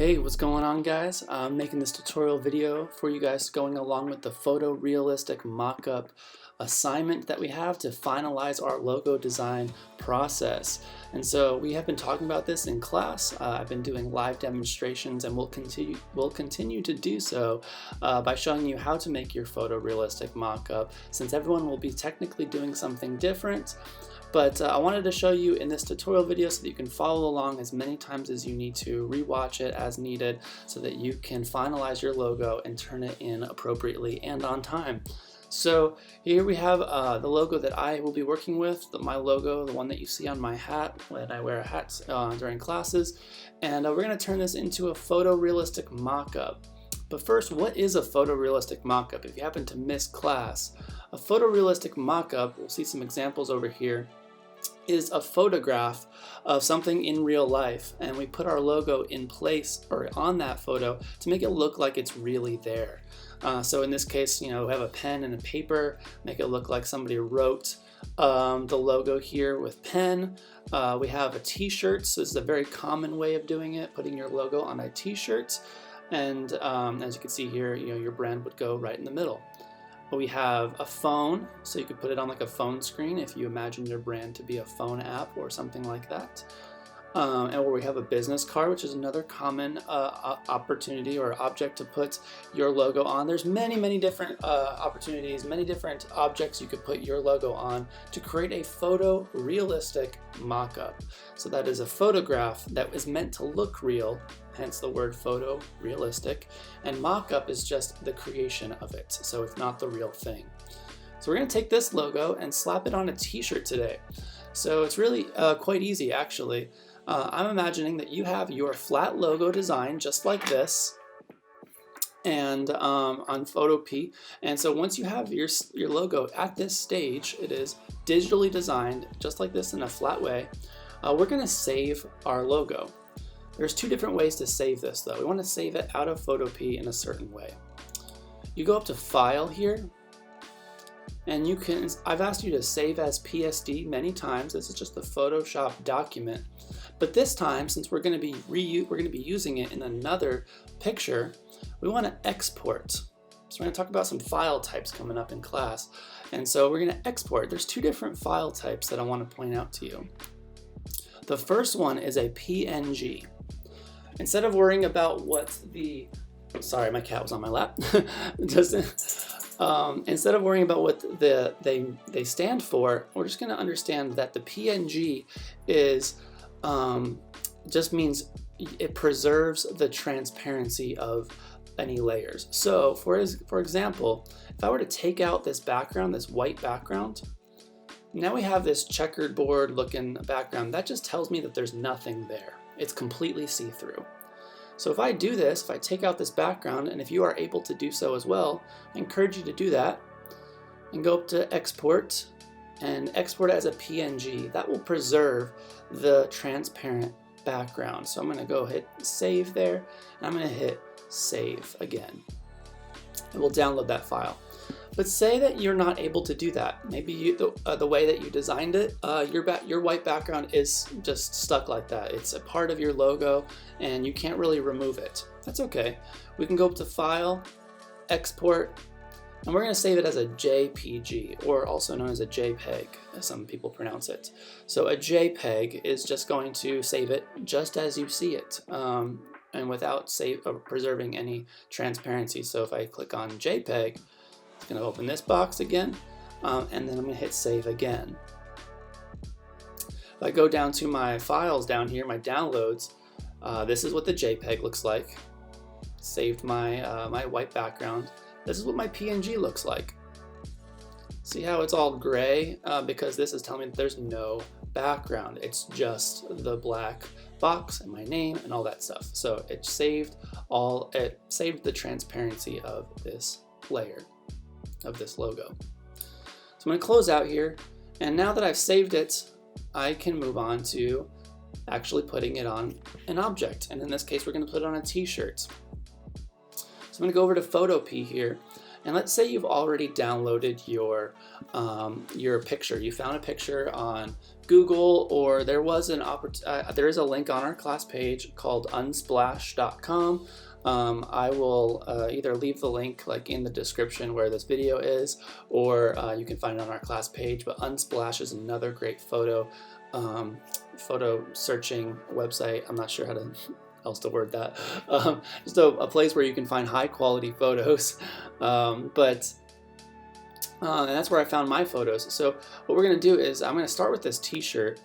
Hey, what's going on, guys? I'm making this tutorial video for you guys going along with the photorealistic mock-up assignment that we have to finalize our logo design process. And so we have been talking about this in class. I've been doing live demonstrations and we'll continue to do so by showing you how to make your photorealistic mock-up, since everyone will be technically doing something different. But I wanted to show you in this tutorial video so that you can follow along as many times as you need to, rewatch it as needed, so that you can finalize your logo and turn it in appropriately and on time. So here we have the logo that I will be working with, my logo, the one that you see on my hat when I wear a hat during classes. And we're going to turn this into a photorealistic mock-up. But first, what is a photorealistic mock-up? If you happen to miss class, a photorealistic mock-up, we'll see some examples over here, is a photograph of something in real life, and we put our logo in place or on that photo to make it look like it's really there. So in this case, we have a pen and a paper, make it look like somebody wrote the logo here with pen. We have a t-shirt, so this is a very common way of doing it, putting your logo on a t-shirt. And as you can see here, your brand would go right in the middle. We have a phone, so you could put it on like a phone screen if you imagine your brand to be a phone app or something like that. And we have a business card, which is another common opportunity or object to put your logo on. There's many different opportunities, many different objects you could put your logo on to create a photorealistic mock-up. So that is a photograph that is meant to look real, hence the word photorealistic, and mock-up is just the creation of it, so it's not the real thing. So we're going to take this logo and slap it on a t-shirt today. So it's really quite easy, actually. I'm imagining that you have your flat logo design just like this, and on Photopea. And so once you have your logo at this stage, it is digitally designed just like this in a flat way. We're going to save our logo. There's two different ways to save this, though. We want to save it out of Photopea in a certain way. You go up to File here, and I've asked you to save as PSD many times. This is just the Photoshop document. But this time, since we're going to be using it in another picture, we want to export. So we're going to talk about some file types coming up in class. And so we're going to export. There's two different file types that I want to point out to you. The first one is a PNG. Instead of worrying about what sorry, my cat was on my lap. Instead of worrying about what they stand for, we're just going to understand that the PNG is just means it preserves the transparency of any layers. So for example, if I were to take out this background, this white background, now we have this checkered board looking background. That just tells me that there's nothing there. It's completely see-through. So if I do this, if I take out this background, and if you are able to do so as well, I encourage you to do that and go up to export and export as a PNG. That will preserve the transparent background. So I'm going to go hit save there, and I'm going to hit save again. It will download that file. But say that you're not able to do that. Maybe the way that you designed it, your white background is just stuck like that. It's a part of your logo and you can't really remove it. That's okay. We can go up to File, Export, and we're going to save it as a JPG, or also known as a JPEG, as some people pronounce it. So a JPEG is just going to save it just as you see it, and without preserving any transparency. So if I click on JPEG, it's going to open this box again, and then I'm going to hit save again. If I go down to my files down here, my downloads, this is what the JPEG looks like. Saved my my white background. This is what my PNG looks like. See how it's all gray? Because this is telling me that there's no background. It's just the black box and my name and all that stuff. So it saved the transparency of this layer, of this logo. So I'm going to close out here, and now that I've saved it, I can move on to actually putting it on an object, and in this case we're going to put it on a t-shirt. So I'm going to go over to Photopea here, And let's say you've already downloaded your picture. You found a picture on Google, or there was there is a link on our class page called unsplash.com. I will either leave the link like in the description where this video is, or you can find it on our class page. But Unsplash is another great photo searching website. I'm not sure how to else to word that. Just a place where you can find high quality photos. And that's where I found my photos. So what we're going to do is I'm going to start with this t-shirt.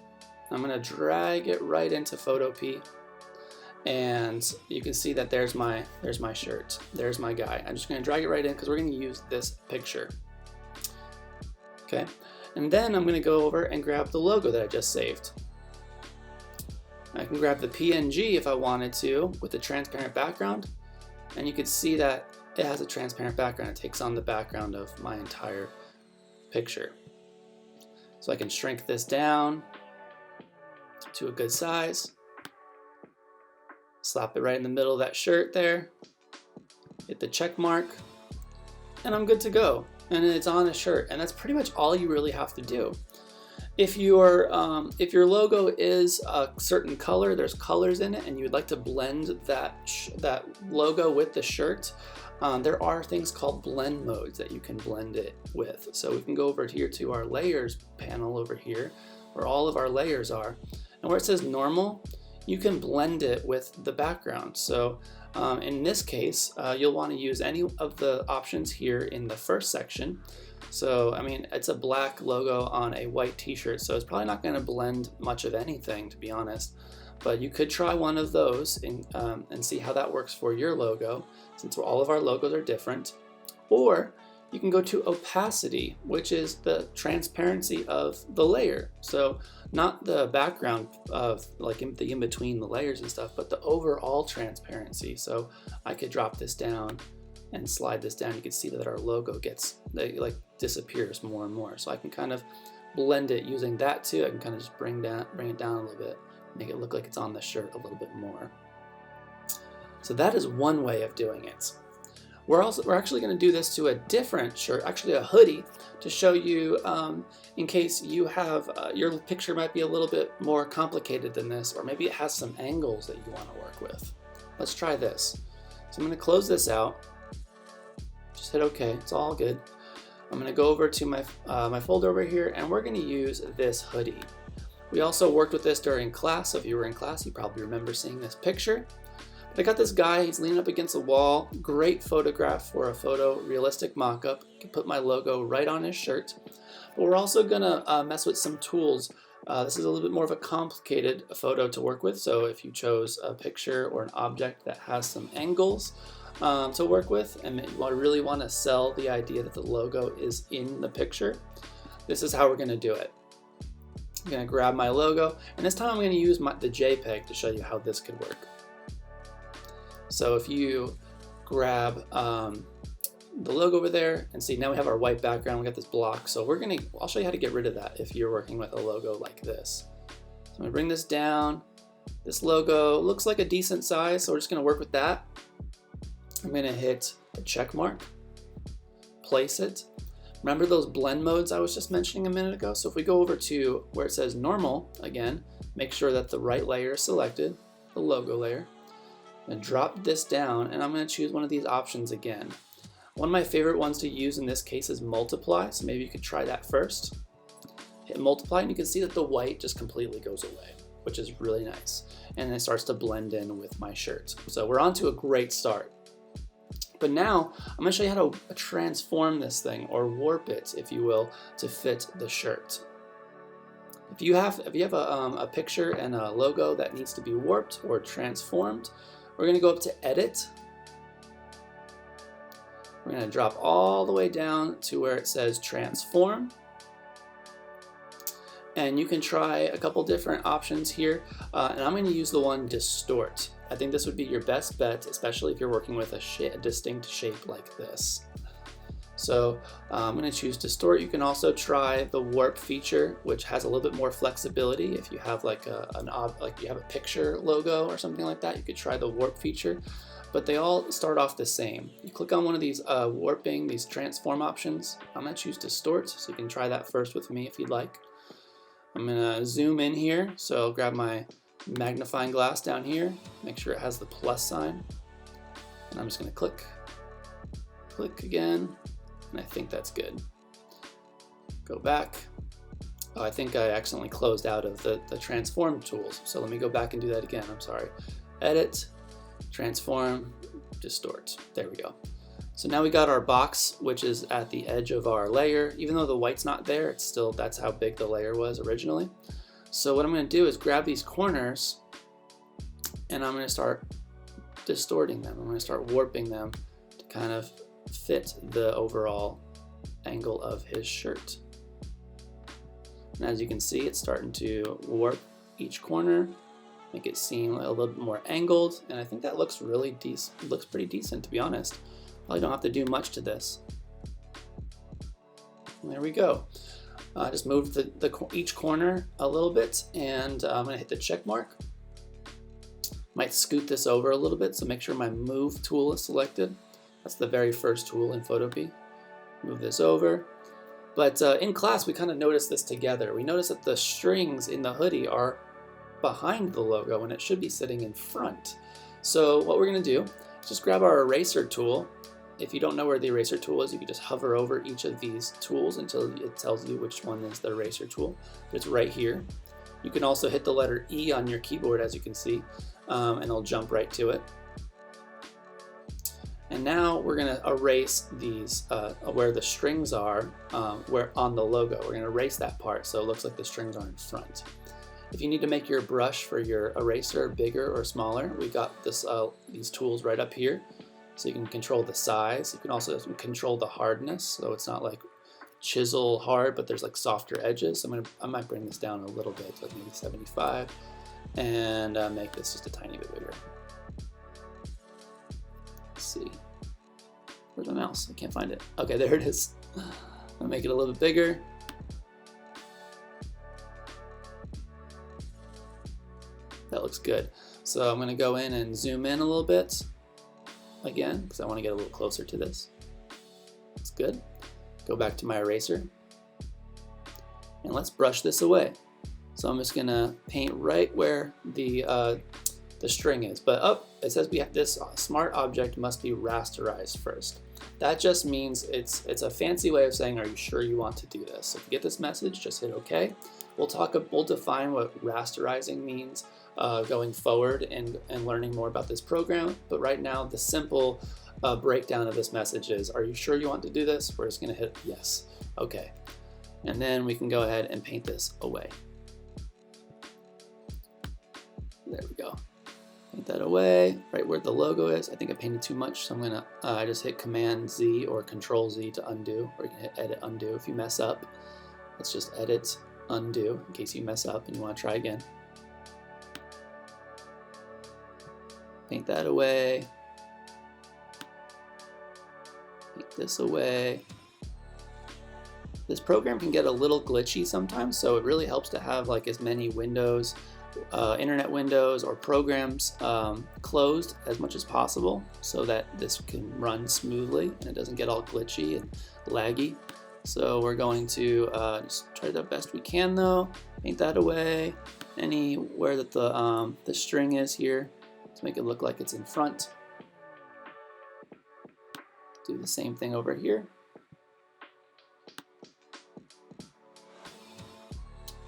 I'm going to drag it right into Photopea. And you can see that there's my shirt. There's my guy. I'm just going to drag it right in because we're going to use this picture. Okay. And then I'm going to go over and grab the logo that I just saved. I can grab the PNG if I wanted to with the transparent background, and you can see that it has a transparent background. It takes on the background of my entire picture. So I can shrink this down to a good size, slap it right in the middle of that shirt there, hit the check mark, and I'm good to go. And it's on a shirt, and that's pretty much all you really have to do. If your logo is a certain color, there's colors in it, and you would like to blend that logo with the shirt, there are things called blend modes that you can blend it with. So we can go over here to our layers panel over here, where all of our layers are, and where it says normal, you can blend it with the background. So in this case, you'll want to use any of the options here in the first section. So, I mean, it's a black logo on a white t-shirt, so it's probably not going to blend much of anything, to be honest. But you could try one of those and see how that works for your logo, since all of our logos are different. Or you can go to opacity, which is the transparency of the layer. So not the background of like the in between the layers and stuff, but the overall transparency. So I could drop this down and slide this down. You can see that our logo disappears more and more. So I can kind of blend it using that too. I can kind of just bring it down a little bit, make it look like it's on the shirt a little bit more. So that is one way of doing it. We're actually going to do this to a different shirt, actually a hoodie, to show you in case you have your picture might be a little bit more complicated than this, or maybe it has some angles that you want to work with. Let's try this. So I'm going to close this out. Just hit OK. It's all good. I'm going to go over to my folder over here, and we're going to use this hoodie. We also worked with this during class. So if you were in class, you probably remember seeing this picture. But I got this guy, he's leaning up against a wall. Great photograph for a photorealistic mock-up. I can put my logo right on his shirt. But we're also gonna mess with some tools. This is a little bit more of a complicated photo to work with. So if you chose a picture or an object that has some angles to work with, and you really want to sell the idea that the logo is in the picture, this is how we're gonna do it. I'm gonna grab my logo, and this time I'm gonna use the JPEG to show you how this could work. So if you grab the logo over there, and see now we have our white background, we got this block. So I'll show you how to get rid of that if you're working with a logo like this. So I'm gonna bring this down. This logo looks like a decent size, so we're just gonna work with that. I'm gonna hit a check mark, place it. Remember those blend modes I was just mentioning a minute ago? So if we go over to where it says normal again, make sure that the right layer is selected, the logo layer. I'm going to drop this down, and I'm going to choose one of these options again. One of my favorite ones to use in this case is multiply, so maybe you could try that first. Hit multiply, and you can see that the white just completely goes away, which is really nice. And then it starts to blend in with my shirt. So we're on to a great start. But now I'm going to show you how to transform this thing, or warp it, if you will, to fit the shirt. If you have a picture and a logo that needs to be warped or transformed, we're going to go up to Edit. We're going to drop all the way down to where it says Transform. And you can try a couple different options here. And I'm going to use the one Distort. I think this would be your best bet, especially if you're working with a distinct shape like this. So I'm going to choose distort. You can also try the warp feature, which has a little bit more flexibility. If you have like you have a picture logo or something like that, you could try the warp feature. But they all start off the same. You click on one of these warping, these transform options. I'm going to choose distort, so you can try that first with me if you'd like. I'm going to zoom in here, so I'll grab my magnifying glass down here, make sure it has the plus sign, and I'm just going to click again, and I think that's good. Go back. Oh, I think I accidentally closed out of the transform tools, so let me go back and do that again. I'm sorry. Edit, transform, distort. There we go. So now we got our box, which is at the edge of our layer. Even though the white's not there, it's still, that's how big the layer was originally. So what I'm going to do is grab these corners and I'm going to start distorting them. I'm going to start warping them to kind of fit the overall angle of his shirt. And as you can see, it's starting to warp each corner, make it seem a little bit more angled, and I think that looks really decent. Looks pretty decent, to be honest. Probably don't have to do much to this. And there we go. Just move each corner a little bit, and I'm going to hit the check mark. Might scoot this over a little bit, so make sure my move tool is selected. That's the very first tool in Photopea. Move this over. But in class, we kind of noticed this together. We noticed that the strings in the hoodie are behind the logo, and it should be sitting in front. So what we're going to do is just grab our eraser tool. If you don't know where the eraser tool is, you can just hover over each of these tools until it tells you which one is the eraser tool. It's right here. You can also hit the letter E on your keyboard, as you can see, and it'll jump right to it. And now we're going to erase these where the strings are, where on the logo. We're going to erase that part so it looks like the strings are in front. If you need to make your brush for your eraser bigger or smaller, we got this these tools right up here. So you can control the size. You can also control the hardness, so it's not like chisel hard, but there's like softer edges. So I might bring this down a little bit, like maybe 75, and make this just a tiny bit bigger. Let's see. Where's my mouse? I can't find it. Okay, there it is. I'll make it a little bit bigger. That looks good. So I'm going to go in and zoom in a little bit again, because I want to get a little closer to this. That's good. Go back to my eraser. And let's brush this away. So I'm just going to paint right where the string is. But it says we have this smart object must be rasterized first. That just means it's a fancy way of saying, are you sure you want to do this? So if you get this message, just hit OK. We'll define what rasterizing means going forward and learning more about this program. But right now, the simple breakdown of this message is, are you sure you want to do this? We're just going to hit yes. OK. And then we can go ahead and paint this away. There we go. Paint that away, right where the logo is. I think I painted too much, so I'm gonna just hit Command Z or Control Z to undo, or you can hit Edit Undo if you mess up. Let's just Edit Undo in case you mess up and you want to try again. Paint that away. Paint this away. This program can get a little glitchy sometimes, so it really helps to have like as many windows, internet windows or programs closed as much as possible so that this can run smoothly and it doesn't get all glitchy and laggy. So we're going to just try the best we can though. Paint that away. Anywhere that the string is here, let's make it look like it's in front. Do the same thing over here.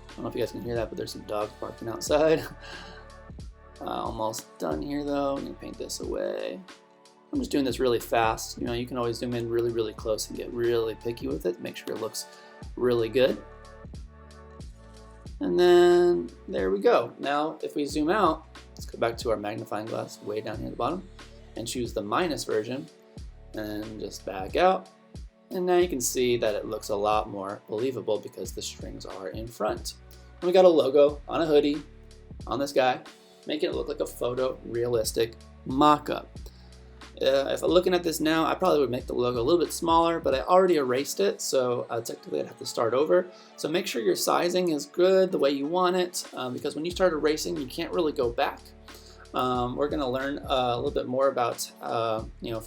I don't know if you guys can hear that, but there's some dogs barking outside. Almost done here though. I'm gonna paint this away. I'm just doing this really fast. You know, you can always zoom in really, really close and get really picky with it. Make sure it looks really good. And then there we go. Now, if we zoom out, let's go back to our magnifying glass way down here at the bottom and choose the minus version and just back out. And now you can see that it looks a lot more believable because the strings are in front. And we got a logo on a hoodie on this guy, making it look like a photorealistic mock-up. If I'm looking at this now, I probably would make the logo a little bit smaller, but I already erased it, so technically I'd have to start over. So make sure your sizing is good the way you want it, because when you start erasing, you can't really go back. We're going to learn a little bit more about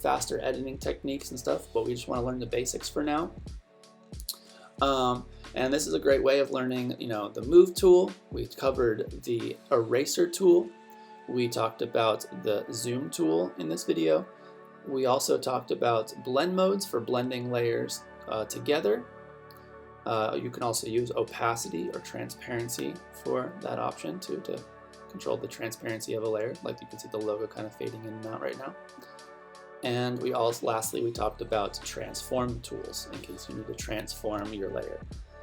faster editing techniques and stuff, but we just want to learn the basics for now. And this is a great way of learning, the move tool. We covered the eraser tool. We talked about the zoom tool in this video. We also talked about blend modes for blending layers together. You can also use opacity or transparency for that option too, to control the transparency of a layer. Like you can see the logo kind of fading in and out right now. And lastly, we talked about transform tools in case you need to transform your layer.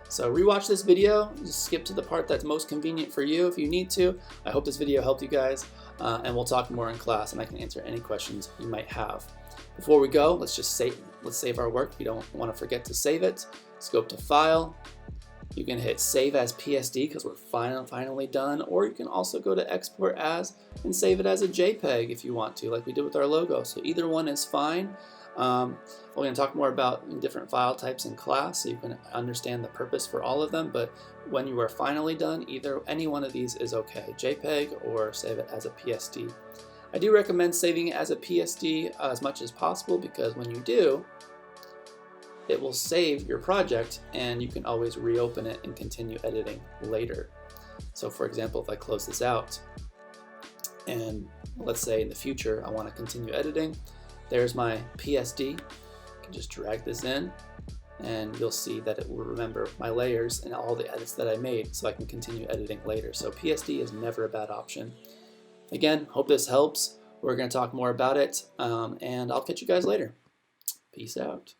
So rewatch this video, just skip to the part that's most convenient for you if you need to. I hope this video helped you guys, and we'll talk more in class and I can answer any questions you might have. Before we go, let's save our work. We don't want to forget to save it. Let's go up to File. You can hit Save as PSD because we're finally done, or you can also go to Export As and save it as a JPEG if you want to, like we did with our logo. So either one is fine. We're going to talk more about different file types in class so you can understand the purpose for all of them, but when you are finally done, any one of these is okay, JPEG or save it as a PSD. I do recommend saving it as a PSD as much as possible, because when you do, it will save your project and you can always reopen it and continue editing later. So for example, if I close this out and let's say in the future I want to continue editing, there's my PSD. I can just drag this in and you'll see that it will remember my layers and all the edits that I made so I can continue editing later. So PSD is never a bad option. Again, hope this helps. We're going to talk more about it and I'll catch you guys later. Peace out.